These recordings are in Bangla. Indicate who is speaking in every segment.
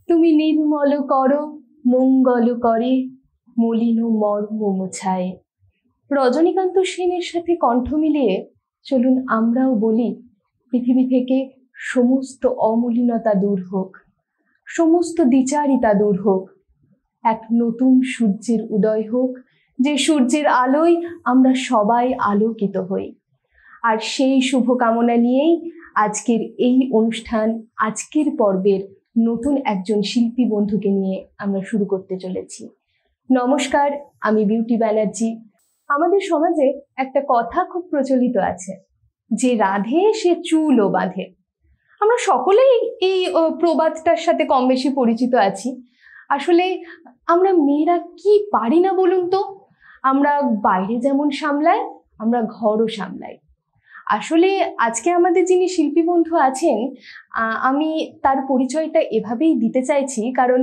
Speaker 1: তুমি নির্মল করো মঙ্গল করে মলিন মর্ম মোছায়। রজনীকান্ত সেনের সাথে কণ্ঠ মিলিয়ে চলুন আমরাও বলি, পৃথিবী থেকে সমস্ত অমলিনতা দূর হোক, সমস্ত দ্বিচারিতা দূর হোক, এক নতুন সূর্যের উদয় হোক, যে সূর্যের আলোয় আমরা সবাই আলোকিত হই। আর সেই শুভকামনা নিয়েই আজকের এই অনুষ্ঠান, আজকের পর্বের নতুন একজন শিল্পী বন্ধুকে নিয়ে আমরা শুরু করতে চলেছি। নমস্কার, আমি বিউটি ব্যানার্জি। আমাদের সমাজে একটা কথা খুব প্রচলিত আছে যে রাধে সে চুলও বাঁধে। আমরা সকলেই এই প্রবাদটার সাথে কম বেশি পরিচিত আছি। আসলে আমরা মেয়েরা কি পারি না বলুন তো? আমরা বাইরে যেমন সামলাই, আমরা ঘরও সামলাই। আসলে আজকে আমাদের যিনি শিল্পী বন্ধু আছেন, আমি তার পরিচয়টা এভাবেই দিতে চাইছি, কারণ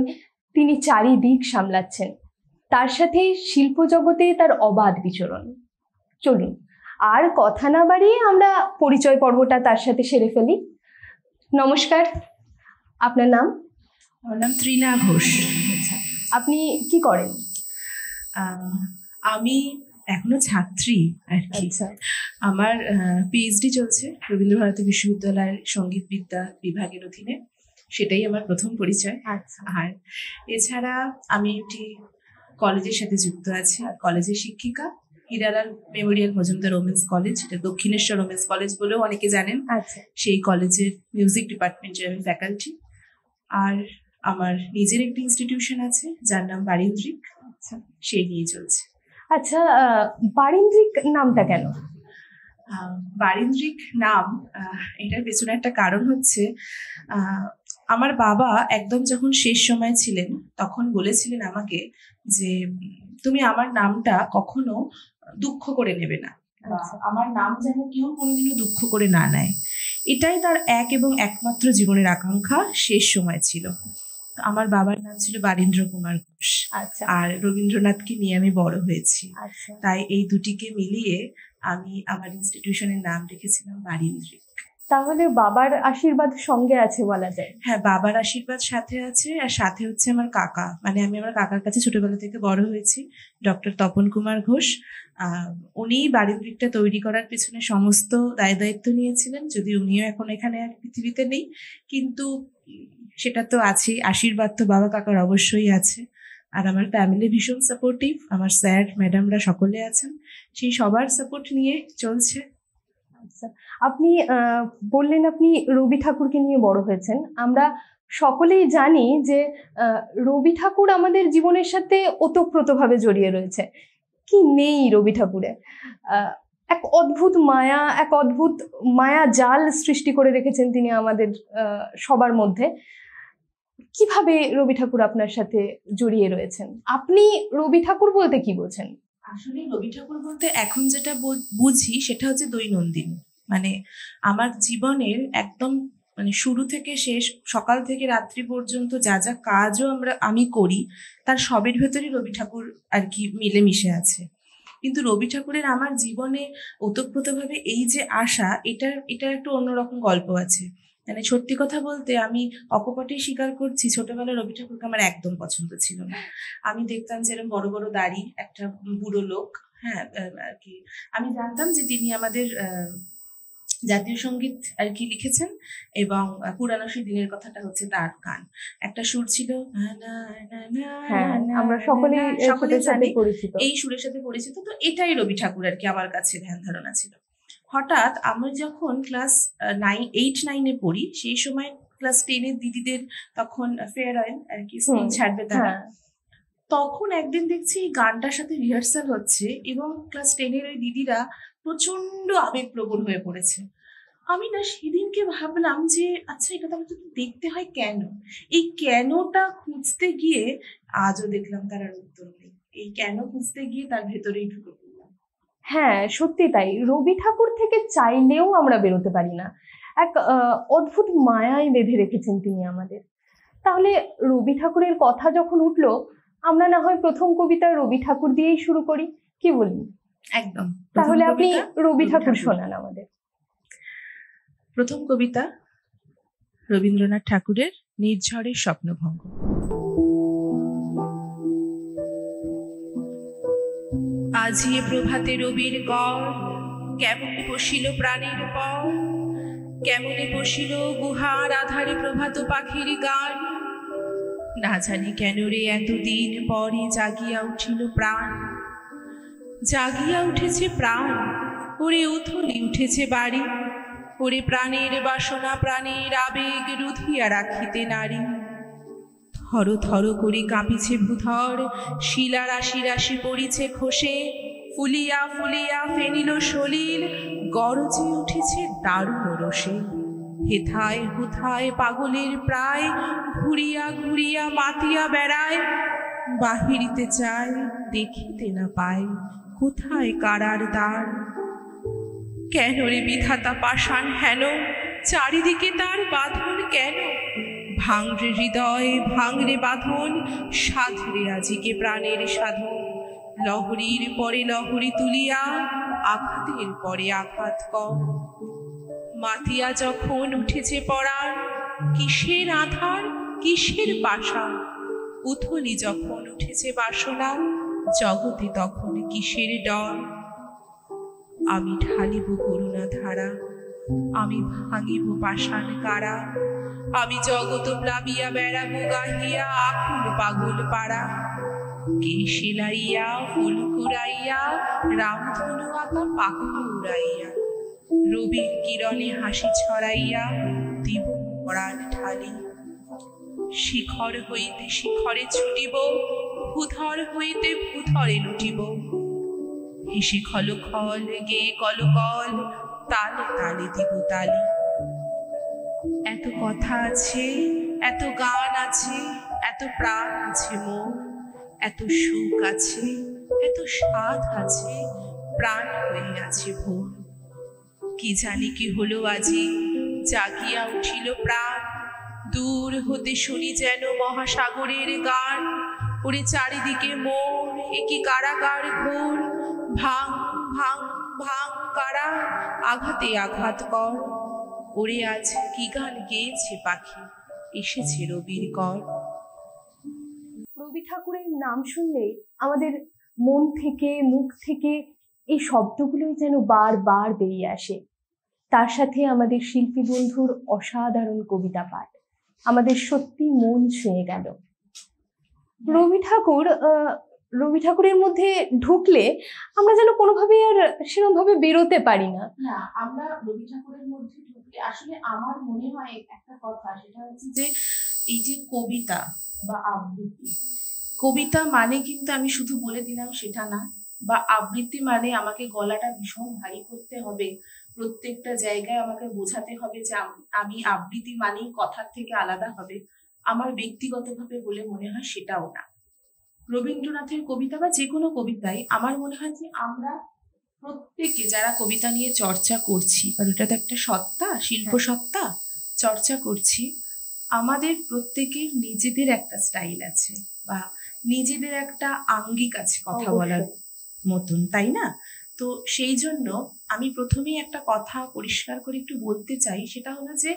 Speaker 1: তিনি চারিদিক সামলাচ্ছেন, তার সাথে শিল্প জগতে তার অবাধ বিচরণ। চলুন আর কথা না বাড়িয়ে আমরা পরিচয় পর্বটা তার সাথে সেরে ফেলি। নমস্কার, আপনার নাম?
Speaker 2: আমার নাম তৃণা ঘোষ।
Speaker 1: আচ্ছা, আপনি কি করেন?
Speaker 2: আমি এখনো ছাত্রী আর কি।
Speaker 1: আচ্ছা,
Speaker 2: আমার পিএইচডি চলছে রবীন্দ্রভারতী বিশ্ববিদ্যালয়ের সঙ্গীত বিদ্যা বিভাগের অধীনে, সেটাই আমার প্রথম পরিচয়।
Speaker 1: আচ্ছা,
Speaker 2: আর এছাড়া আমি একটি কলেজের সাথে যুক্ত আছি, কলেজের শিক্ষিকা, Hiralal Memorial Majumdar women's college, এটা দক্ষিণেশ্বর ওমেন্স কলেজ বলেও অনেকে জানেন।
Speaker 1: আচ্ছা,
Speaker 2: সেই কলেজের মিউজিক ডিপার্টমেন্টের আমি ফ্যাকাল্টি। আর আমার নিজের একটি ইনস্টিটিউশন আছে যার নাম বারিন্দ্রিক,
Speaker 1: আচ্ছা,
Speaker 2: সেই নিয়ে চলছে।
Speaker 1: আচ্ছা, বারিন্দ্রিক নামটা কেন?
Speaker 2: বারিন্দ্রিক নাম, এটার পেছনে একটা কারণ হচ্ছে, আমার বাবা একদম যখন শেষ সময় ছিলেন তখন বলেছিলেন আমাকে যে তুমি আমার নামটা কখনো দুঃখ করে নেবে না, আমার নাম যেন কেউ কোনোদিনও দুঃখ করে না নেয়। এটাই তার এক এবং একমাত্র জীবনের আকাঙ্ক্ষা শেষ সময় ছিল। আমার বাবার নাম ছিল বারীন্দ্র কুমার ঘোষ।
Speaker 1: আচ্ছা,
Speaker 2: আর রবীন্দ্রনাথকে নিয়ে আমি বড় হয়েছি।
Speaker 1: আচ্ছা,
Speaker 2: তাই এই দুটিকে মিলিয়ে আমি আমার ইনস্টিটিউশনের নাম রেখেছিলাম বারিন্দ্রিক।
Speaker 1: তাহলে বাবার আশীর্বাদ সঙ্গে আছে বলা যায়?
Speaker 2: হ্যাঁ, বাবার আশীর্বাদ সাথে আছে, আর সাথে হচ্ছে আমার কাকা, মানে আমি আমার কাকার কাছে ছোটবেলা থেকে বড় হয়েছি, ডক্টর তপন কুমার ঘোষ। উনি বারিন্দ্রিকটা তৈরি করার পেছনে সমস্ত দায় দায়িত্ব নিয়েছিলেন, যদি উনিও এখন এখানে আর পৃথিবীতে নেই, কিন্তু সেটা তো আছেই, আশীর্বাদ তো বাবা কাকার অবশ্যই আছে। আর আমার ফ্যামিলি ভীষণ সাপোর্টিভ, আমার স্যার ম্যাডামরা সকলে আছেন, সেই সবার সাপোর্ট নিয়ে চলছে।
Speaker 1: আচ্ছা, আপনি বললেন আপনি রবি ঠাকুরকে নিয়ে বড় হয়েছেন। আমরা সকলেই জানি যে রবি ঠাকুর আমাদের জীবনের সাথে ওতপ্রোতভাবে জড়িয়ে রয়েছে। কি নেই রবি ঠাকুরে? এক অদ্ভুত মায়া, এক অদ্ভুত মায়া জাল সৃষ্টি করে রেখেছেন তিনি আমাদের সবার মধ্যে। কিভাবে রবি ঠাকুর আপনার সাথে জড়িয়ে রয়েছেন? আপনি রবি ঠাকুর বলতে কি বোঝেন?
Speaker 2: আসলে রবি ঠাকুর বলতে এখন যেটা বুঝি সেটা হচ্ছে দৈনন্দিন, মানে আমার জীবনের একদম মানে শুরু থেকে শেষ, সকাল থেকে রাত্রি পর্যন্ত যা যা কাজও আমি করি, তার সবের ভেতরই রবি ঠাকুর আর কি মিলেমিশে আছে। কিন্তু রবি ঠাকুরের আমার জীবনে ওতপ্রোতভাবে এই যে আসা, এটার একটু অন্যরকম গল্প আছে। মানে সত্যি কথা বলতে আমি অকপটেই স্বীকার করছি, ছোটবেলায় রবি ঠাকুরকে আমার একদম পছন্দ ছিল না। আমি দেখতাম যে এরকম বড় বড় দাড়ি একটা বুড়ো লোক, হ্যাঁ আর কি, আমি জানতাম যে তিনি আমাদের জাতীয় সঙ্গীত আর কি লিখেছেন, এবং পুরানো সেই দিনের কথাটা হচ্ছে তার গান, একটা সুর ছিল,
Speaker 1: আমরা সকলেই
Speaker 2: জানি
Speaker 1: পরিচিত,
Speaker 2: এই সুরের সাথে পরিচিত। তো এটাই রবি ঠাকুর আর কি আমার কাছে ধ্যান ধারণা ছিল। হঠাৎ আমি যখন ক্লাস 8-9-এ পড়ি, সেই সময় ক্লাস 10-এর দিদিদের তখন ফেয়ারওয়েল আর কি, স্কুল ছাড়বে তারা, তখন একদিন দেখছি এই গানটার সাথে রিহার্সাল হচ্ছে এবং ক্লাস 10-এর ওই দিদিরা প্রচন্ড আবেগপ্রবণ হয়ে পড়েছে। আমি না সেদিনকে ভাবলাম যে আচ্ছা, এটা তাহলে যদি দেখতে হয় কেন, এই কেনটা খুঁজতে গিয়ে আজও দেখলাম তার আর উত্তর নেই। এই কেন খুঁজতে গিয়ে তার ভেতরেই ঢুকে পড়লাম।
Speaker 1: হ্যাঁ, সত্যি তাই। রবি ঠাকুর থেকে চাইলেও আমরা বেরোতে পারি না, এক অদ্ভুত মায়ায় বেঁধে রেখেছেন তিনি আমাদের। তাহলে রবি ঠাকুরের কথা যখন উঠলো, আমরা না হয় প্রথম কবিতা রবি ঠাকুর দিয়েই শুরু করি, কি বলি?
Speaker 2: একদম।
Speaker 1: তাহলে আপনি রবি ঠাকুর শোনান আমাদের।
Speaker 2: প্রথম কবিতা রবীন্দ্রনাথ ঠাকুরের নির্ঝরের স্বপ্নভঙ্গ। আজিয়ে প্রভাতে রবির কর, কেমনে বসিল প্রাণের পর, কেমনে বসিল গুহার আধারে প্রভাত পাখির গান। না জানি কেন রে এতদিন পরে জাগিয়া উঠিল প্রাণ, জাগিয়া উঠেছে প্রাণ, ওরে উথলি উঠেছে বাড়ি, ওরে প্রাণের বাসনা প্রাণের আবেগ রুধিয়া রাখিতে নারী। থর থর করে কাঁপিছে ভূধর, শিলা রাশি রাশি পড়িছে খসে, ফুলিয়া ফুলিয়া ফেনিল সলিল, গরজে উঠেছে দারুণ রসে। হেথায় হুথায় পাগলের প্রায়, ঘুরিয়া ঘুরিয়া মাতিয়া বেড়ায়, বাহিরিতে চায় দেখিতে না পায়, কোথায় কারার দ্বার। কেন রে বিধাতা পাষাণ হেন, চারিদিকে তার বাঁধন কেন? ভাঙরে হৃদয় ভাঙরে বাঁধন, সাধরে আজিকে প্রাণের সাধন। লহরীর পরে লহরী তুলিয়া, আঘাতের পরে আঘাত কর। মাতিয়া যখন উঠেছে পরাণ, কিসের আধার কিসের পাষাণ। উথলি যখন উঠেছে বাসনা, জগতে তখন কিসের ডর। আমি ঢালিব করুণা ধারা, আমি ভাঙিব পাষাণ কারা। আমি জগত প্লাবিয়া বেড়াবো গাহিয়া, আকুল পাগল পাড়া। কে শিলাইয়া ফুল কুড়াইয়া, রামধনু আঁকা পাখি উড়াইয়া। রবির কিরণে হাসি ছড়াইয়া, দিব পরাণ ঢালি। শিখর হইতে শিখরে ছুটিব, ভূধর হইতে ভূধরে লুটিব। হেসে খল খল গেয়ে কল কল, তালে তালে দিব তালি। এত কথা আছে, এত গান আছে, এত প্রাণ আছে মোর, এত সুখ আছে, এত স্বাদ আছে, প্রাণ হয়ে আছে ভোর। কি জানি কি হলো আজি, জাগিয়া উঠিল প্রাণ। দূর হতে শুনি যেন মহাসাগরের গান। ওরে চারিদিকে মোর, এ কি কারাগার ঘোর। ভাঙ ভাঙ ভাঙ কারা, আঘাতে আঘাত কর। ওরে আজ কি গান গেয়েছে পাখি, এসেছে রবির কর।
Speaker 1: রবি ঠাকুরের নাম শুনলে আমাদের মন থেকে মুখ থেকে এই শব্দগুলোই যেন বারবার বেরিয়ে আসে। তার সাথে আমাদের শিল্পী বন্ধুর অসাধারণ কবিতা পাঠ আমাদের সত্যি মন ছুঁয়ে গেল। রবি ঠাকুরের মধ্যে ঢুকলে আমরা যেন কোনোভাবেই আর সেরকম ভাবে বেরোতে পারি না।
Speaker 2: না, আমরা রবি ঠাকুরের মধ্যে ঢুকলে আসলে আমার মনে হয় একটা কথা, সেটা হচ্ছে যে এই যে কবিতা বা আবৃত্তি, কবিতা মানে কিন্তু আমি শুধু বলে দিলাম সেটা না, বা আবৃত্তি মানে আমাকে গলাটা ভীষণ ভারী করতে হবে, প্রত্যেকটা জায়গায় আমাকে বোঝাতে হবে যে আমি আবৃত্তি মানেই কথার থেকে আলাদা হবে, আমার ব্যক্তিগতভাবে বলে মনে হয় সেটাও না। রবীন্দ্রনাথের কবিতা বা যে কোনো কবিতায় আমার মনে হয় যে আমরা প্রত্যেকে যারা কবিতা নিয়ে চর্চা করছি, কারণ এটা তো একটা সত্তা, শিল্প সত্তা, চর্চা করছি, আমাদের প্রত্যেকের নিজেদের একটা স্টাইল আছে বা নিজেদের একটা আঙ্গিক আছে কথা বলার মতন, তাই না? তো সেই জন্য আমি প্রথমেই একটা কথা পরিষ্কার করে একটু বলতে চাই, সেটা হলো যে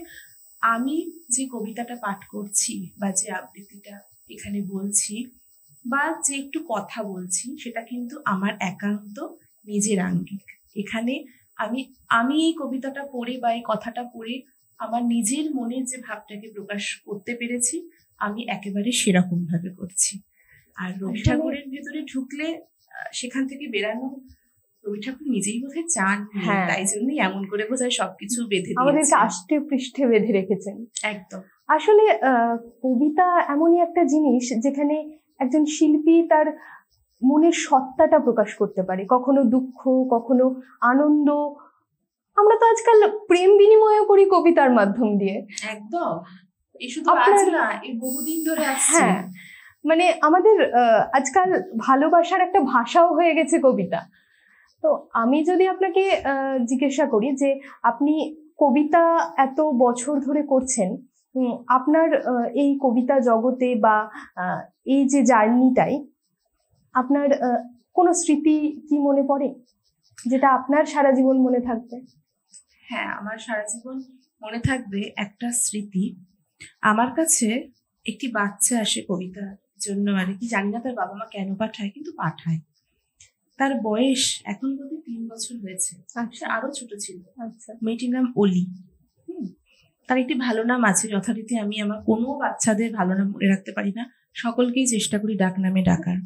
Speaker 2: আমি যে কবিতাটা পাঠ করছি বা যে আবৃত্তিটা এখানে বলছি বা যে একটু কথা বলছি, সেটা কিন্তু আমার একান্ত নিজের আঙ্গিক। এখানে আমি এই কবিতাটা পড়ে বা এই কথাটা পড়ে আমার নিজের মনের যে ভাবটাকে প্রকাশ করতে পেরেছি, আমি একেবারে সেরকম ভাবে করছি। আর রবি ঠাকুরের ভেতরে ঢুকলে সেখান থেকে বেরানো রবি ঠাকুর নিজেই বোধহয় চান, তাই জন্যই এমন করে বোধহয় সবকিছু বেঁধে
Speaker 1: আমাদেরকে আষ্টে পৃষ্ঠে বেঁধে রেখেছেন।
Speaker 2: একদম।
Speaker 1: আসলে কবিতা এমনই একটা জিনিস যেখানে একজন শিল্পী তার মনের সত্তাটা প্রকাশ করতে পারে, কখনো দুঃখ, কখনো আনন্দ। আমরা তো আজকাল প্রেম বিনিময় করি কবিতার মাধ্যম দিয়ে।
Speaker 2: একদম, এই শুধু আজ না, এই বহুদিন ধরে আসছে।
Speaker 1: হ্যাঁ, মানে আমাদের আজকাল ভালোবাসার একটা ভাষাও হয়ে গেছে কবিতা। তো আমি যদি আপনাকে জিজ্ঞাসা করি যে আপনি কবিতা এত বছর ধরে করছেন, আপনার এই কবিতা জগতে বা এই যে জার্নিটাই, আপনার কোনো স্মৃতি কি মনে পড়ে যেটা আপনার সারা জীবন মনে থাকবে?
Speaker 2: হ্যাঁ, আমার সারা জীবন মনে থাকবে একটা স্মৃতি। আমার কাছে একটি বাচ্চা আসে কবিতার জন্য, আর কি জানি না তার বাবা মা কেন পাঠায়, কিন্তু পাঠায়। তার বয়স এখন বোধ 3 বছর হয়েছে, সে আরো ছোট ছিল।
Speaker 1: আচ্ছা,
Speaker 2: মেয়েটির নাম অলি। তার একটি ভালো নাম আছে, যথারীতি আমি আমার কোনো বাচ্চাদের ভালো নাম মনে রাখতে পারি না, সকলকেই চেষ্টা করি ডাক নামে ডাকার।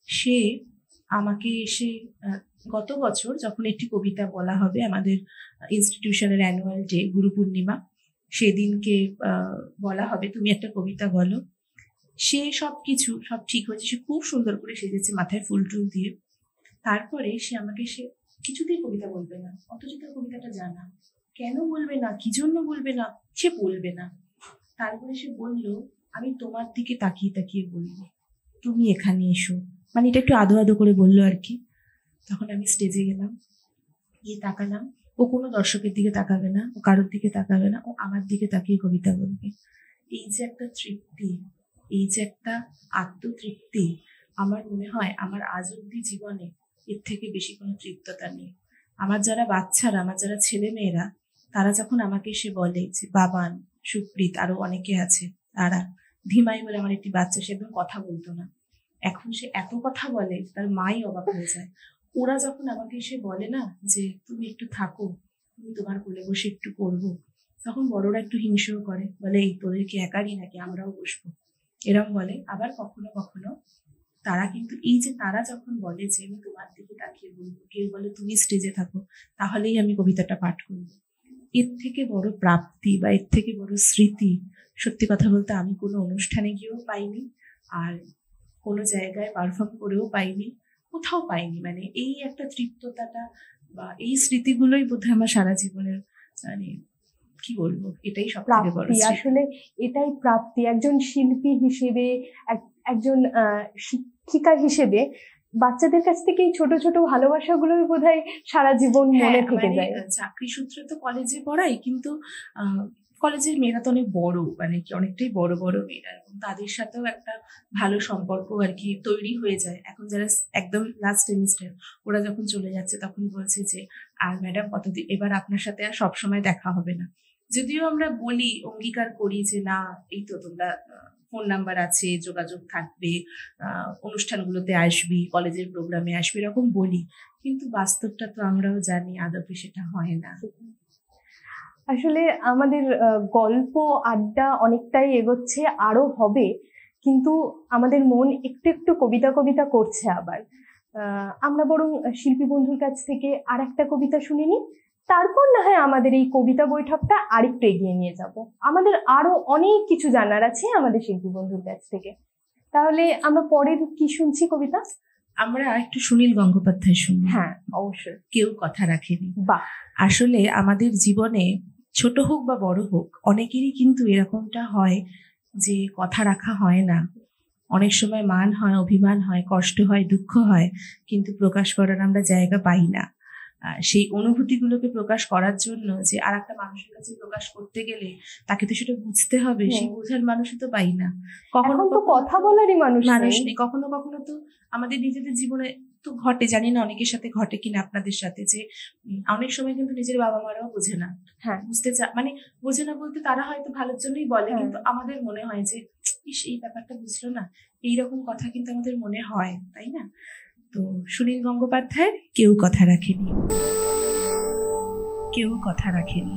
Speaker 2: সে আমাকে এসে গত বছর যখন একটি কবিতা বলা হবে আমাদের ইনস্টিটিউশনের অ্যানুয়াল ডে, গুরু পূর্ণিমা, সেদিনকে বলা হবে তুমি একটা কবিতা বলো। সে সব ঠিক হয়েছে, সে খুব সুন্দর করে সেজেছে মাথায় ফুল টুল দিয়ে। তারপরে সে আমাকে কিছুতেই কবিতা বলবে না, অথচ তার কবিতাটা জানা। কেন বলবে না, কি জন্য বলবে না, সে বলবে না। তারপরে সে বলল, আমি তোমার দিকে তাকিয়ে তাকিয়ে বলবো, তুমি এখানে এসো। মানে এটা একটু আদো আদো করে বললো আর কি। তখন আমি স্টেজে গেলাম, গিয়ে তাকালাম। ও কোনো দর্শকের দিকে তাকাবে না, ও কারোর দিকে তাকাবে না, ও আমার দিকে তাকিয়ে কবিতা বলবে। এই যে একটা তৃপ্তি, এই যে একটা আত্মতৃপ্তি, আমার মনে হয় আমার আজ অব্দি জীবনে এর থেকে বেশি কোনো তৃপ্ততা নেই। আমার যারা বাচ্চারা, আমার যারা ছেলে মেয়েরা, তারা যখন আমাকে এসে বলে যে বাবান, সুপ্রীত, আরো অনেকে আছে, তারা ধিমাই বলে আমার একটি বাচ্চা, সে একদম কথা বলতো না, এখন সে এত কথা বলে তার মাই অবাক হয়ে যায়। ওরা যখন আমাকে এসে বলে না যে তুমি একটু থাকো, তুমি তোমার কোলে বসে একটু পড়বো, তখন বড়রা একটু হিংসেও করে, বলে এই তোদের কি একারই নাকি, আমরাও বসবো, এরকম বলে। আবার কখনো কখনো তারা কিন্তু এই যে তারা যখন বলে যে আমি তোমার দিকে তাকিয়ে বলবো, কেউ বলে তুমি স্টেজে থাকো, তাহলেই আমি কবিতাটা পাঠ করবো, এর থেকে বড় প্রাপ্তি বা এর থেকে বড় স্মৃতি সত্যি কথা বলতে আমি কোনো অনুষ্ঠানে গিয়েও পাইনি, আর কোনো জায়গায় পারফর্ম করেও পাইনি, কোথাও পাইনি। মানে এই একটা তৃপ্ততাটা বা এই স্মৃতিগুলোই বোধহয় আমার সারা জীবনের, মানে কি বলবো, এটাই সব থেকে বড়
Speaker 1: প্রাপ্তি। আসলে এটাই প্রাপ্তি। একজন শিল্পী হিসেবে, একজন শিক্ষিকা হিসেবে বাচ্চাদের কাছ থেকে এই ছোট ছোট ভালোবাসাগুলোই বোধহয় সারা জীবন মনে থেকে যায়।
Speaker 2: চাকরি সূত্রে তো কলেজে পড়াই, কিন্তু কলেজের মেয়েরা তো অনেক বড়, মানে কি অনেকটাই বড় বড় মেয়েরা, এবং তাদের সাথেও একটা ভালো সম্পর্ক আর কি তৈরি হয়ে যায়। এখন যারা একদম লাস্ট সেমিস্টার, ওরা যখন চলে যাচ্ছে তখন বলছে যে আর ম্যাডাম কতদিন, এবার আপনার সাথে আর সবসময় দেখা হবে না। যদিও আমরা বলি, অঙ্গীকার করি যে না, এই তো তোমরা ফোন নাম্বার আছে, যোগাযোগ থাকবে, অনুষ্ঠানগুলোতে আসবি, কলেজের প্রোগ্রামে আসবি, এরকম বলি, কিন্তু বাস্তবটা তো আমরাও জানি আদপে সেটা হয় না।
Speaker 1: আসলে আমাদের গল্প আড্ডা অনেকটাই এগোচ্ছে, আরো হবে, কিন্তু আমাদের মন একটু একটু কবিতা কবিতা করছে। আবার আমরা বরং শিল্পী বন্ধুর কাছ থেকে আর একটা কবিতা শুনে নিই, তারপর না হয় আমাদের এই কবিতা বৈঠকটা আরেকটু এগিয়ে নিয়ে যাব। আমাদের আরো অনেক কিছু জানার আছে আমাদের শিল্পী বন্ধুর কাছ থেকে। তাহলে আমরা পরের কি শুনছি কবিতা?
Speaker 2: আমরা একটু সুনীল গঙ্গোপাধ্যায় শুনি।
Speaker 1: হ্যাঁ, অবশ্যই।
Speaker 2: কেউ কথা রাখেনি।
Speaker 1: বাহ।
Speaker 2: আসলে আমাদের জীবনে ছোট হোক বা বড় হোক, অনেকেরই কিন্তু এরকমটা হয় যে কথা রাখা হয় না। অনেক সময় মান হয়, অভিমান হয়, কষ্ট হয়, দুঃখ হয়, কিন্তু প্রকাশ করার আমরা জায়গা পাই না। সেই অনুভূতিগুলোকে প্রকাশ করার জন্য যে আর একটা মানুষের কাছে প্রকাশ করতে গেলে তাকে তো সেটা বুঝতে হবে, সেই বোঝার মানুষই তো পাই না।
Speaker 1: কখনো তো কথা বলারই মানুষ
Speaker 2: নেই। কখনো কখনো তো আমাদের নিজেদের জীবনে তো ঘটে, জানি না অনেকের সাথে ঘটে কিনা আপনাদের সাথে, যে অনেক সময় কিন্তু নিজের বাবা মারাও বোঝে না। হ্যাঁ, মানে বোঝে না বলতে তারা হয়তো ভালোর জন্যই বলে, কিন্তু আমাদের মনে হয় যে এই ব্যাপারটা বুঝলো না, এইরকম কথা কিন্তু আমাদের মনে হয়, তাই না? তো সুনীল গঙ্গোপাধ্যায়ের কেউ কথা রাখেনি। কেউ কথা রাখেনি।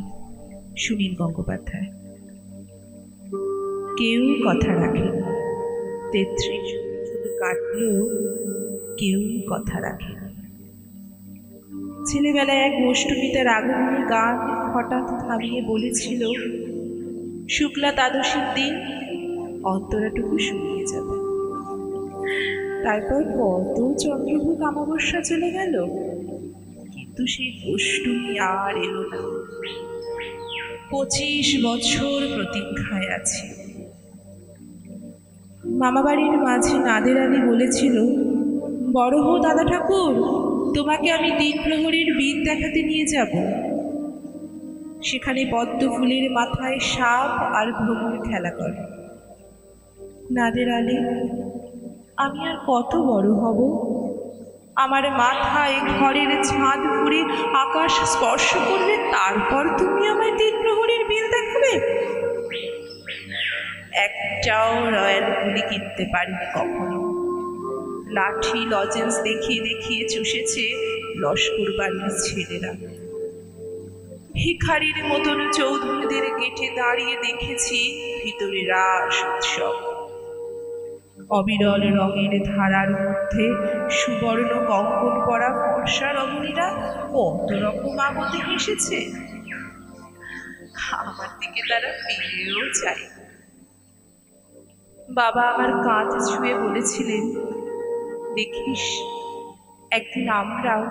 Speaker 2: সুনীল গঙ্গোপাধ্যায়। কেউ কথা রাখেনি। 33 বছর কাটলো, কেউ কথা রাখেনি। ছেলেবেলায় এক অষ্টমীতার আগমনী গান হঠাৎ থামিয়ে বলেছিল, শুক্লা দ্বাদশীর দিন অন্তরাটুকু শুকিয়ে যাবে। তারপর কত চন্দ্রভোগ অমাবস্যা চলে গেল, কিন্তু সেই অষ্টমী আর এলো না। 25 বছর প্রতীক্ষায় আছি। মামাবাড়ির মাঝে নাদের আলী বলেছিল, বড় হো দাদা ঠাকুর, তোমাকে আমি দিন প্রহরীর বিদ দেখাতে নিয়ে যাব। সেখানে পদ্ম ফুলের মাথায় সাপ আর ভ্রমর খেলা করে। নাদের আলী, আমি আর কত বড় হব? আমার মাথায় ঘরের ছাদ ঘুরে আকাশ স্পর্শ করবে, তারপর তুমি আমায় দিন প্রহরীর বিল দেখাবে? একটাও রয়্যাল গুলি কিনতে পারিনি কখনো। লাঠি লজেন্স দেখিয়ে দেখিয়ে চুষেছে লস্কর বাড়ির ছেলেরা। ভিখারির মতন চৌধুরীদের গেটে দাঁড়িয়ে দেখেছি ভিতরে রাস উৎসব। অবিরল রঙের ধারার মধ্যে সুবর্ণ কঙ্কণ পরা ফর্সা রমণীরা কত রকম আগতে হেসেছে। আমার দিকে তারা ফিরেও চায়। বাবা আমার কাঁধ ছুঁয়ে বলেছিলেন, দেখিস একদিন আমরাও।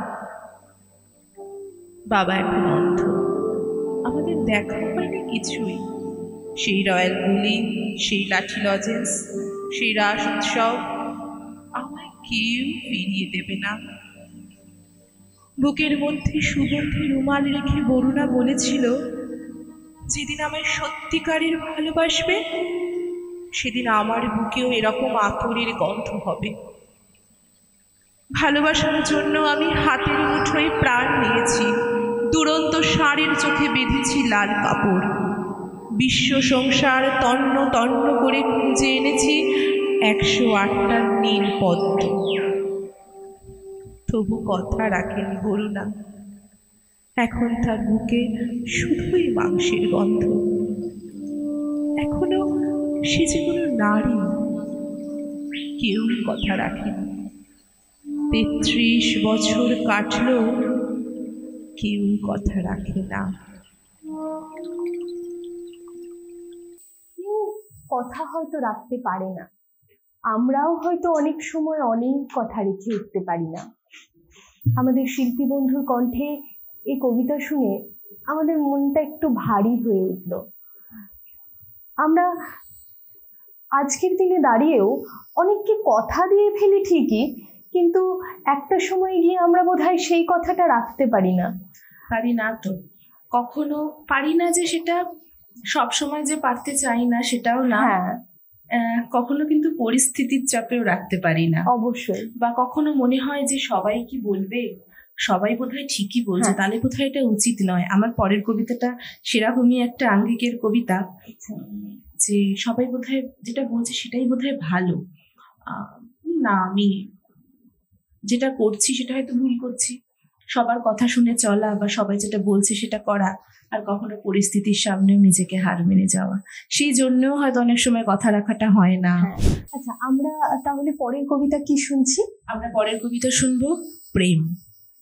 Speaker 2: বাবা এখন অন্ধ, আমাদের দেখা হয়নি কিছুই। সেই রয়্যাল গুলি, সেই লাঠি লজেন্স, সেই রাস উৎসব আমায় কেউ ফিরিয়ে দেবে না। বুকের মধ্যে সুগন্ধি রুমাল রেখে বরুণা বলেছিল, যেদিন আমায় সত্যিকারের ভালোবাসবে সেদিন আমার বুকেও এরকম আতরের গন্ধ হবে। ভালোবাসার জন্য আমি হাতের মুঠোয় প্রাণ নিয়েছি, দুরন্ত ষাঁড়ের চোখে বেঁধেছি লাল কাপড়। বিশ্ব সংসার তন্ন তন্ন করে খুঁজে এনেছি 108টা নীল পদ্ম। তবু কথা রাখেনি বরুণা। এখন তার বুকে শুধুই মাংসের গন্ধ। এখনো সে যে কোনো নারী। কেউ কথা রাখেনি। 33 বছর কাটলো, কেউ কথা রাখে না।
Speaker 1: কেউ কথা হয়তো রাখতে পারে না, আমরাও হয়তো অনেক সময় অনেক কথা রেখে উঠতে পারি না। আমাদের শিল্পী বন্ধুর কণ্ঠে এই কবিতা শুনে আমাদের মনটা একটু ভারী হয়ে উঠল। আমরা আজকের দিনে দাঁড়িয়েও অনেককে কথা দিয়ে ফেলি ঠিকই, কিন্তু একটা সময় গিয়ে আমরা বোধহয় সেই কথাটা রাখতে পারি না।
Speaker 2: পারি না তো, কখনো পারি না, যে সেটা সব সময় যে পারতে চাই না সেটাও না। কখনো কিন্তু পরিস্থিতির চাপেও রাখতে পারি না।
Speaker 1: অবশ্যই।
Speaker 2: বা কখনো মনে হয় যে সবাই কি বলবে, সবাই বোধহয় ঠিকই বলছে, তাহলে বোধহয় এটা উচিত নয়। আমার পরের কবিতাটা সেরকমই একটা আঙ্গিকের কবিতা, যে সবাই বোধহয় যেটা বলছে সেটাই বোধহয় ভালো। না, আমি যেটা করছি সেটা হয়তো ভুল করছি। সবার কথা শুনে চলা বা সবাই যেটা বলছে সেটা করা, আর কখনো পরিস্থিতির সামনেও নিজেকে হার মেনে যাওয়া, সেই জন্যও হয়তো অনেক সময় কথা রাখাটা হয় না।
Speaker 1: আচ্ছা, আমরা তাহলে পরের কবিতা কি শুনছি?
Speaker 2: আমরা পরের কবিতা শুনবো প্রেম,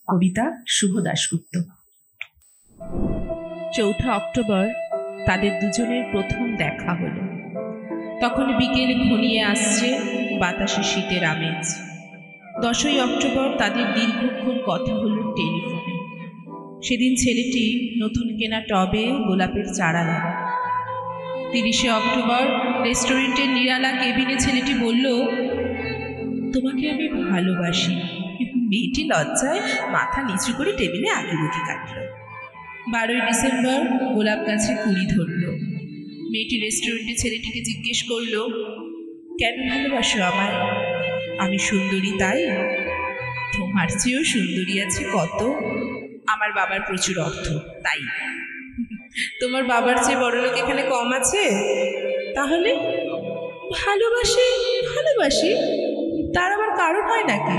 Speaker 2: কবিতা শুভ দাশগুপ্ত। 4 অক্টোবর তাদের দুজনের প্রথম দেখা হলো। তখন বিকেল ঘনিয়ে আসছে, বাতাসে শীতের আমেজ। 10ই অক্টোবর তাদের দীর্ঘক্ষণ কথা হলো টেলিফোনে। সেদিন ছেলেটি নতুন কেনা টবে গোলাপের চারা লাগায়। 30শে অক্টোবর রেস্টুরেন্টের নিরালা কেবিনে ছেলেটি বলল, তোমাকে আমি ভালোবাসি। মেয়েটি লজ্জায় মাথা নিচু করে টেবিলে আঁকিবুকি কাটল। 12ই ডিসেম্বর গোলাপ গাছে কুড়ি ধরল। মেয়েটি রেস্টুরেন্টে ছেলেটিকে জিজ্ঞেস করল, কেন ভালোবাসো আমায়? আমি সুন্দরী তাই? তোমার চেয়েও সুন্দরী আছে কত। আমার বাবার প্রচুর অর্থ তাই। তোমার বাবার চেয়ে বড়লোক এখানে কম আছে? তাহলে ভালোবাসি ভালোবাসি, তার আবার কারণ হয় নাকি?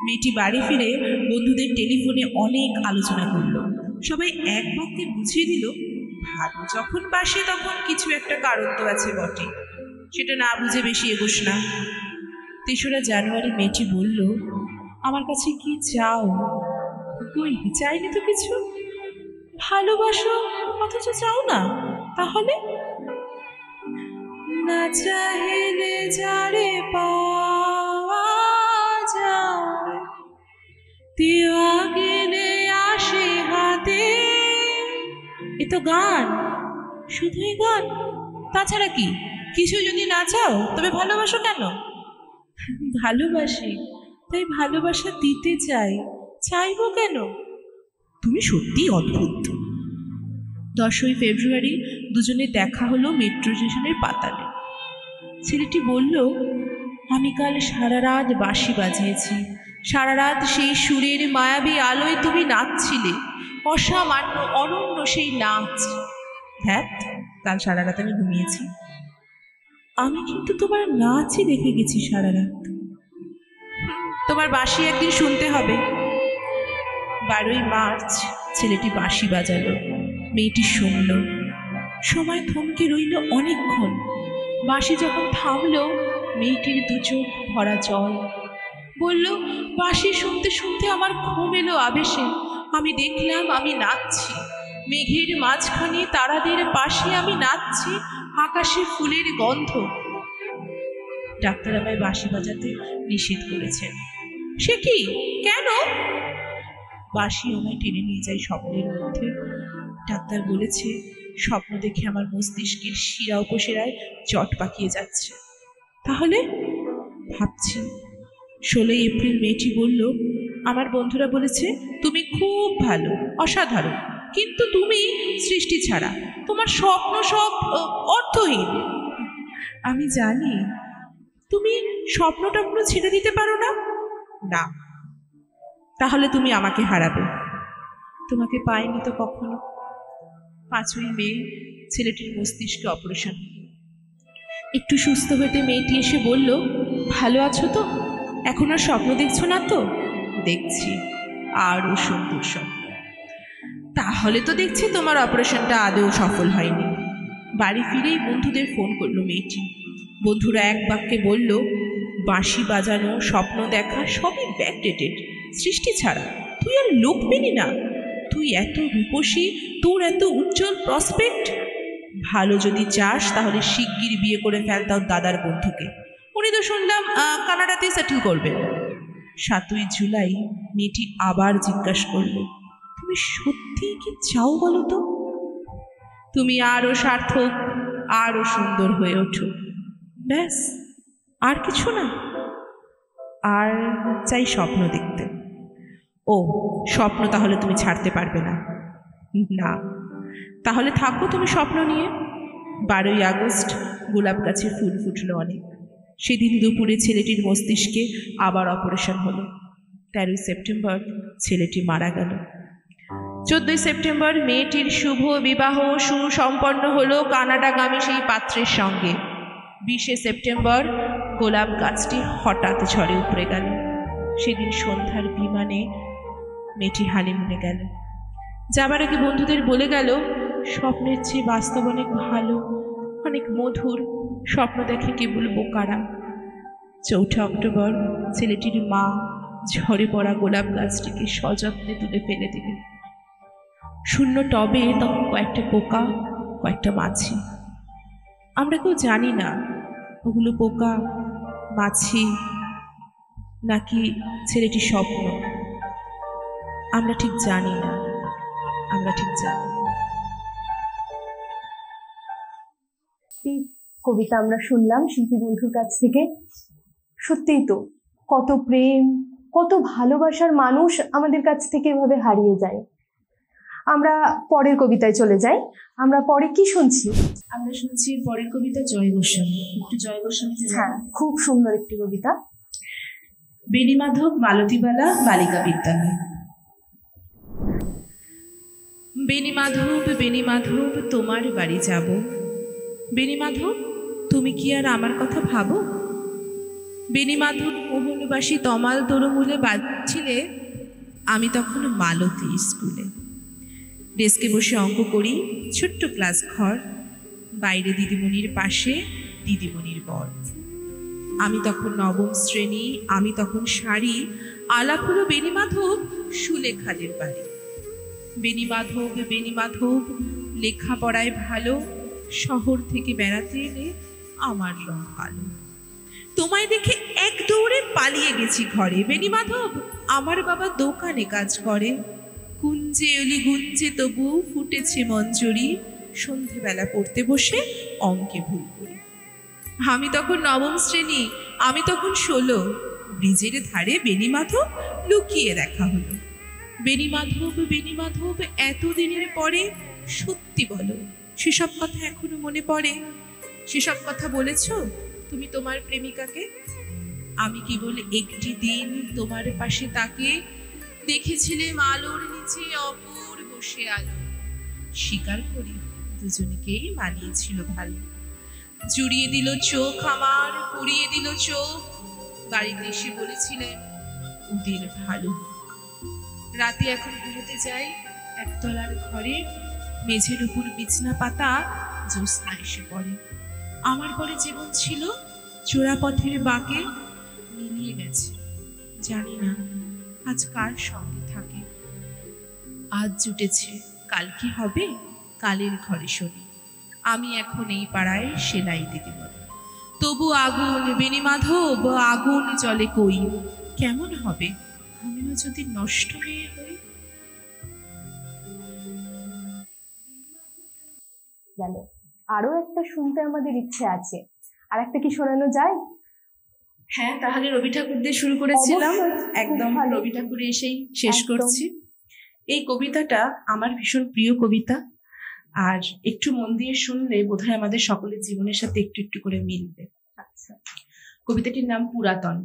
Speaker 2: মেয়েটি বাড়ি ফিরে বন্ধুদের টেলিফোনে অনেক আলোচনা করল। সবাই এক বাক্যে বুঝিয়ে দিল, ভালো যখন বাসে তখন কিছু একটা কারণ তো আছে বটে, সেটা না বুঝে বেশি এগোস না। 3রা জানুয়ারি মেয়েটি বলল, আমার কাছে কি চাও? কই, চাইনি তো কিছু। ভালোবাসো অথচ চাও না, তাহলে? না চাইলে যারে পাওয়া যায়, দেওয়া গেলে আসে হাতে। এ তো গান, শুধুই গান, তাছাড়া কি? কিছু যদি না চাও তবে ভালোবাসো কেন? ভালোবাসি, তাই ভালোবাসা দিতে চাই, চাইবো কেন? তুমি সত্যি অদ্ভুত। 10ই ফেব্রুয়ারি দুজনে দেখা হলো মেট্রো স্টেশনের পাতালে। ছেলেটি বলল, আমি কাল সারা রাত বাঁশি বাজিয়েছি, সারা রাত সেই সুরের মায়াবী আলোয় তুমি নাচছিলে, অসামান্য অনন্য সেই নাচ। হ্যাঁ, কাল সারা রাত আমি ঘুমিয়েছি। আমি কিন্তু তোমার নাচই দেখে গেছি সারা রাত। তোমার বাঁশি একদিন শুনতে হবে। 12ই মার্চ ছেলেটি বাঁশি বাজালো, মেয়েটি শুনল। সময় থমকে রইল অনেকক্ষণ। বাঁশি যখন থামলো, মেয়েটির দু চোখ ভরা জল। বলল, বাঁশি শুনতে শুনতে আমার ঘুম এলো আবেশে। আমি দেখলাম আমি নাচছি, মেঘের মাঝখানে তারাদের পাশে আমি নাচছি, আকাশে ফুলের গন্ধ। ডাক্তার আমায় বাঁশি বাজাতে নিষেধ করেছেন। সে কি, কেন? বাঁশি আমায় টেনে নিয়ে যায় স্বপ্নের মধ্যে। ডাক্তার বলেছে স্বপ্ন দেখে আমার মস্তিষ্কের শিরা উপশিরায় জট পাকিয়ে যাচ্ছে। তাহলে ভাবছি 16ই এপ্রিল মেয়েটি বলল, আমার বন্ধুরা বলেছে তুমি খুব ভালো, অসাধারণ, কিন্তু তুমি সৃষ্টি ছাড়া, তোমার স্বপ্ন সব অর্থহীন। আমি জানি তুমি স্বপ্নটা পুরো ছেড়ে দিতে পারো না। না, তাহলে তুমি আমাকে হারাবে। তোমাকে পাইনি তো কখনো। 5ই মে ছেলেটির মস্তিষ্কে অপারেশন। একটু সুস্থ হতে মেয়েটি এসে বলল, ভালো আছো তো? এখন আর স্বপ্ন দেখছো না তো? দেখছি, আরও সুন্দর স্বপ্ন। তাহলে তো দেখছি তোমার অপারেশনটা আদৌ সফল হয়নি। বাড়ি ফিরেই বন্ধুদের ফোন করলো মেয়েটি। বন্ধুরা এক বাক্যে বলল, বাঁশি বাজানো, স্বপ্ন দেখা সবই ব্যাকডেটেড, সৃষ্টি ছাড়া। তুই আর লোক পেলি না? তুই এত রূপসী, তোর এত উজ্জ্বল প্রসপেক্ট। ভালো যদি চাস তাহলে শিগগির বিয়ে করে ফেল তাও দাদার বন্ধুকে। উনি তো শুনলাম কানাডাতে সেটেল করবেন। 7ই জুলাই মেয়েটি আবার জিজ্ঞাসা করল, তুমি সত্যিই কি চাও বলো তো? তুমি আরও সার্থক, আরও সুন্দর হয়ে ওঠো, ব্যাস, আর কিছু না। আর চাই স্বপ্ন দেখতে। ও, স্বপ্ন তাহলে তুমি ছাড়তে পারবে না? না, তাহলে থাকো তুমি স্বপ্ন নিয়ে। 12ই আগস্ট গোলাপ গাছে ফুল ফুটলো অনেক। সেদিন দুপুরে ছেলেটির মস্তিষ্কে আবার অপারেশন হলো। 13ই সেপ্টেম্বর ছেলেটি মারা গেল। 14ই সেপ্টেম্বর মেয়েটির শুভ বিবাহ সুসম্পন্ন হলো কানাডাগামী সেই পাত্রের সঙ্গে। 20শে সেপ্টেম্বর গোলাপ গাছটি হঠাৎ ঝড়ে উপড়ে গেল। সেদিন সন্ধ্যার বিমানে মেয়েটি হানিমুনে গেল। যাবার আগে বন্ধুদের বলে গেল, স্বপ্নের চেয়ে বাস্তব অনেক ভালো, অনেক মধুর। স্বপ্ন দেখে কেবল বোকারা। 4 অক্টোবর ছেলেটির মা ঝরে পড়া গোলাপ গাছটিকে সযত্নে তুলে ফেলে দিলেন। শূন্য টবে তখন কয়েকটা পোকা, কয়েকটা মাছি। আমরা কেউ জানি না ওগুলো পোকা, মাছি নাকি ছেলেটির স্বপ্ন। আমরা ঠিক জানি না, আমরা ঠিক জানি না।
Speaker 1: কবিতা আমরা শুনলাম শিল্পী বন্ধুর কাছ থেকে। সত্যিই তো, কত প্রেম, কত ভালোবাসার মানুষ আমাদের কাছ থেকে এভাবে হারিয়ে যায়। আমরা পরের কবিতায় চলে যাই। আমরা পরে কি শুনছি?
Speaker 2: আমরা শুনছি পরের কবিতা জয় গোস্বামী। একটু জয় গোস্বামী।
Speaker 1: হ্যাঁ, খুব সুন্দর একটি কবিতা।
Speaker 2: বেণীমাধব মালতীবালা বালিকা বিদ্যালয়। বেণীমাধব, বেণীমাধব তোমার বাড়ি যাব। বেণীমাধব, তুমি কি আর আমার কথা ভাবো? বেণীমাধব মোহনবাসী তমাল তরুমূলে বাজছিলে, আমি তখন মালতী স্কুলে। ডেস্কে বসে অঙ্ক করি, ছোট্ট ক্লাস ঘর, বাইরে দিদিমণির পাশে দিদিমণির বর। আমি তখন 9ম শ্রেণী, আমি তখন শাড়ি, আলাপ হলো বেণীমাধব সুলেখাদের বাড়ি। বেণীমাধব, বেণীমাধব লেখাপড়ায় ভালো, শহর থেকে বেড়াতে এলে আমার রং কালো। তোমায় দেখে এক দৌড়ে পালিয়ে গেছি ঘরে। বেণীমাধব, আমার বাবা দোকানে কাজ করে। কুঞ্জে অলি গুঞ্জে তবু ফুটেছে মঞ্জরি, সন্ধেবেলা পড়তে বসে অঙ্কে ভুল করি। আমি তখন 9ম শ্রেণী, আমি তখন 16, ব্রিজের ধারে বেণীমাধব লুকিয়ে দেখা হলো। বেণীমাধব, বেণীমাধব এতদিনের পরে সত্যি বলো, সেসব কথা এখনো মনে পড়ে? সেসব কথা বলেছ তুমি তোমার প্রেমিকাকে? আমি কেবল একটি দিন তোমার পাশে তাকে দেখেছিলেম আলোর নিচে অপূর্ব সে আলো। স্বীকার করি দুজনকেই মানিয়েছিল ভালো। জুড়িয়ে দিল চোখ আমার, পুড়িয়ে দিল চোখ। বাড়িতে এসে বলেছিলেন ওদের ভালো। রাতে এখন ঘুমোতে যাই একতলার ঘরে, মেঝের উপর বিছনা পাতা, জ্যোৎস্না এসে পড়ে। আমার পরে জীবন ছিল চোরাপথের বাঁকে, মিলিয়ে গেছে। জানি না আজ কার সঙ্গে থাকে। আজ জুটেছে, কাল কি হবে কালের ঘরে শনি। আমি এখন এই পাড়ায় সেলাই দিতে বলি, তবু আগুন বেণীমাধব, আগুন জলে কই। কেমন হবে আমিও যদি নষ্ট মেয়ে হই।
Speaker 1: গেল, আরো একটা শুনতে আমাদের ইচ্ছে আছে। আর একটা কি শোনানো যায়?
Speaker 2: হ্যাঁ, তাহলে রবি ঠাকুর দিয়ে শুরু করেছিলাম,
Speaker 1: অবশ্যই,
Speaker 2: একদম
Speaker 1: ভালো।
Speaker 2: রবি ঠাকুরে এসেই শেষ
Speaker 1: একদম।
Speaker 2: করছি। এই কবিতাটা আমার ভীষণ প্রিয় কবিতা, আর একটু মন দিয়ে শুনলে বোধহয় আমাদের সকলের জীবনের সাথে একটু একটু করে মিলবে।
Speaker 1: আচ্ছা,
Speaker 2: কবিতাটির নাম পুরাতন।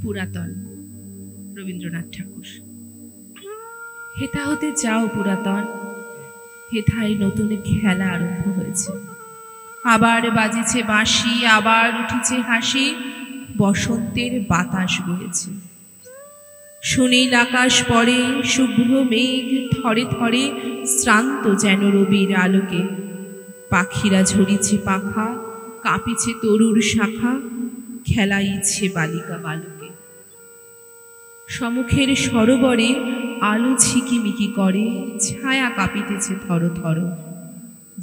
Speaker 2: পুরাতন, রবীন্দ্রনাথ ঠাকুর। হেথা হতে যাও পুরাতন, হেথায় নতুন খেলা আরম্ভ হয়েছে। আবার বাজিছে বাঁশি, আবার উঠেছে হাসি, বসন্তের বাতাস বইছে। সুনীল আকাশ পড়ে, শুভ্র মেঘ থরে থরে শ্রান্ত যেন রবির আলোকে। পাখিরা ঝরিছে পাখা, কাঁপিছে তরুর শাখা, খেলাইছে বালিকা বালকে। সমুখের সরোবরে আলো ঝিকিমিকি করে, ছায়া কাঁপিতেছে থর থর।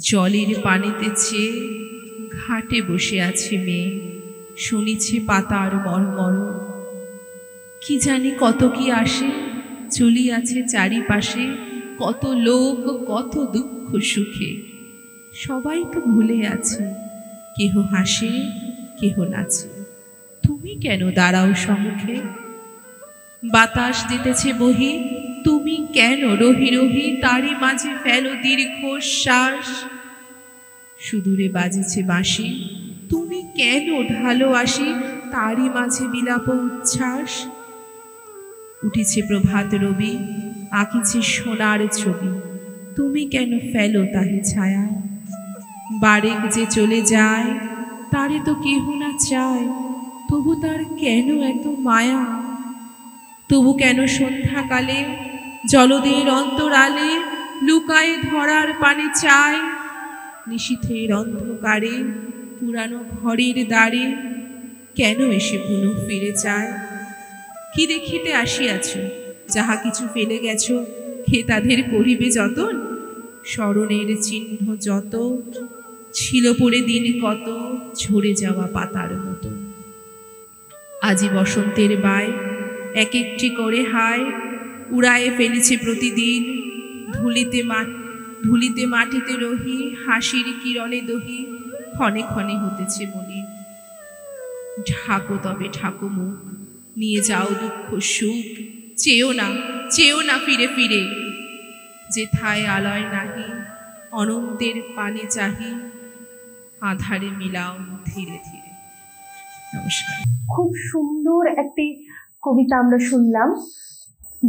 Speaker 2: জলের পানিতেছে, ঘাটে বসে আছে মেয়ে, শুনিছে পাতার মর্মর। কি জানি কত কি আসে, চলিয়াছে চারিপাশে, কত লোক কত দুঃখ সুখে। সবাই তো ভুলে আছে, কেহ হাসে কেহ নাচে। তুমি কেন দাঁড়াও সম্মুখে? বাতাস দিতেছে বহি, তুমি কেন রহি রহি তারই মাঝে ফেলো দীর্ঘশ্বাস। সুদূরে বাজিছে বাঁশি, তুমি কেন ঢালো আসি তারই মাঝে বিলাপ উচ্ছ্বাস। উঠেছে প্রভাত রবি, আঁকিছে সোনার ছবি, তুমি কেন ফেলো তাহে ছায়া। বারেক যে চলে যায়, তারে তো কেহ না চায়, তবু তার কেন এত মায়া। তবু কেন সন্ধ্যাকালে জলদের অন্তরালে লুকায়ে ধরার পানে চায়। নিশীথের অন্ধকারে পুরানো ঘরের দ্বারে কেন এসে পুনঃ ফিরে চায়। কি দেখিতে আসিয়াছ, যাহা কিছু ফেলে গেছ, কে তাদের করিবে যতন। স্মরণের চিহ্ন যত ছিল পড়ে দিন কত, ঝরে যাওয়া পাতার মতো। আজি বসন্তের বায় এক একটি করে হায়, উড়ায়ে ফেলিছে প্রতিদিন। ধুলিতে মাটিতে রহি, হাসির কিরণে দহি, ক্ষণে ক্ষণে হতেছে মলিন। ঢাকো তবে ঢাকো মুখ, নিয়ে যাও দুঃখ সুখ, চেয়েও না ফিরে ফিরে। যেথায় আলয় নাহি, অনন্তের পানে চাহি, আধারে মিলাও ধীরে ধীরে। নমস্কার।
Speaker 1: খুব সুন্দর একটি কবিতা আমরা শুনলাম।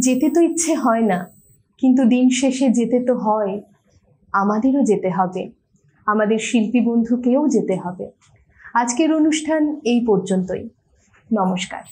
Speaker 1: যেতে তো ইচ্ছে হয় না, কিন্তু দিন শেষে যেতে তো হয়। আমাদেরও যেতে হবে, আমাদের শিল্পী বন্ধুকেও যেতে হবে। আজকের অনুষ্ঠান এই পর্যন্তই। নমস্কার।